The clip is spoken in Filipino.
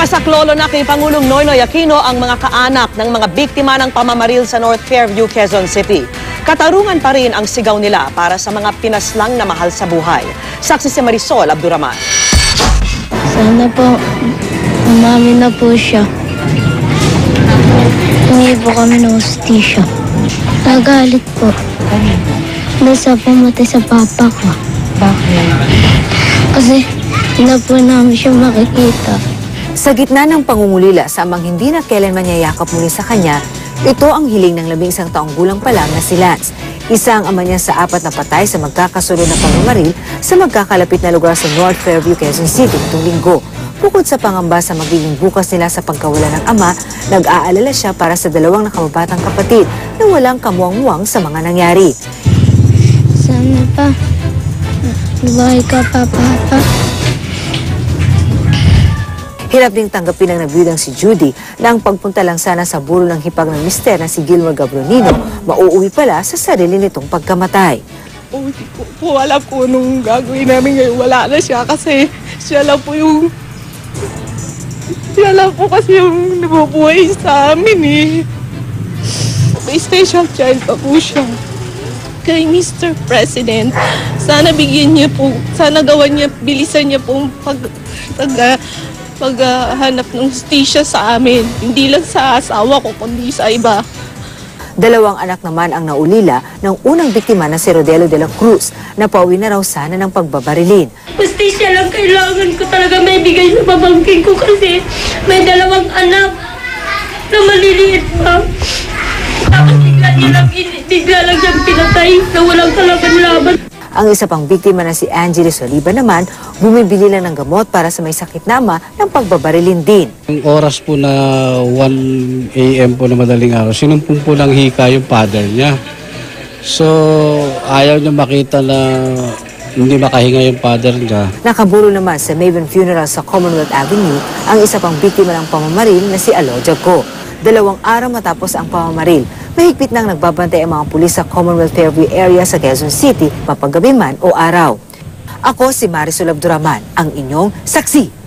Ipasaklolo na kay Pangulong Noynoy Aquino ang mga kaanak ng mga biktima ng pamamaril sa North Fairview, Quezon City. Katarungan pa rin ang sigaw nila para sa mga pinaslang na mahal sa buhay. Saksi si Marisol Abduraman. Sana po, umamin na po siya. Hingi po kami ng hustisya. Nagalit po. Nasa pumatay sa papa ko. Bakit? Kasi hindi na po namin siya makikita. Sa gitna ng pangungulila sa amang hindi na kailanman yayakap muli sa kanya, ito ang hiling ng 11 taong gulang pa lang na si Lance. Isa ang ama niya sa 4 na patay sa magkakasunod na pamamaril sa magkakalapit na lugar sa North Fairview, Quezon City itong linggo. Bukod sa pangamba sa magiging bukas nila sa pagkawala ng ama, nag-aalala siya para sa 2 nakababatang kapatid na walang kamuang-muwang sa mga nangyari. Sana pa, buhay ka pa, Papa. Hirap ding tanggapin ng nabiyudang si Judy na ang pagpunta lang sana sa bulo ng hipag ng mister na si Gilmore Gabronino, mauuwi pala sa sarili nitong pagkamatay. Hindi ko po alam kung anong gagawin namin ngayon. Wala na siya kasi siya lang po kasi yung nabubuhay sa amin eh. May special child pa po siya. Kay Mr. President, sana bigyan niya po, sana gawan niya, bilisan niya pong paghanap ng hustisya sa amin. Hindi lang sa asawa ko, kundi sa iba. 2 anak naman ang naulila ng unang biktima na si Rodelo de la Cruz na pauwi na raw sana ng pagbabarilin. Hustisya lang kailangan ko talaga may bigay sa pamangkin ko kasi may 2 anak na maliliit pa. Tapos bigla lang siyang pinatay na walang kalaban-laban. Ang isa pang biktima na si Angeles Oliva naman, bumibili lang ng gamot para sa may sakit na ama ng pagbabarilin din. Ang oras po na 1 a.m. po na madaling araw, sinumpong po ng hika yung father niya. So, ayaw niya makita na hindi makahinga yung father niya. Nakaburo naman sa Maven Funeral sa Commonwealth Avenue ang isa pang biktima ng pamamaril na si Alodia Go. 2 araw matapos ang pamamaril, mahigpit nang nagbabantay ang mga pulis sa Commonwealth Fairview area sa Quezon City, mapaggabi man o araw. Ako si Marisol Abduraman, ang inyong saksi.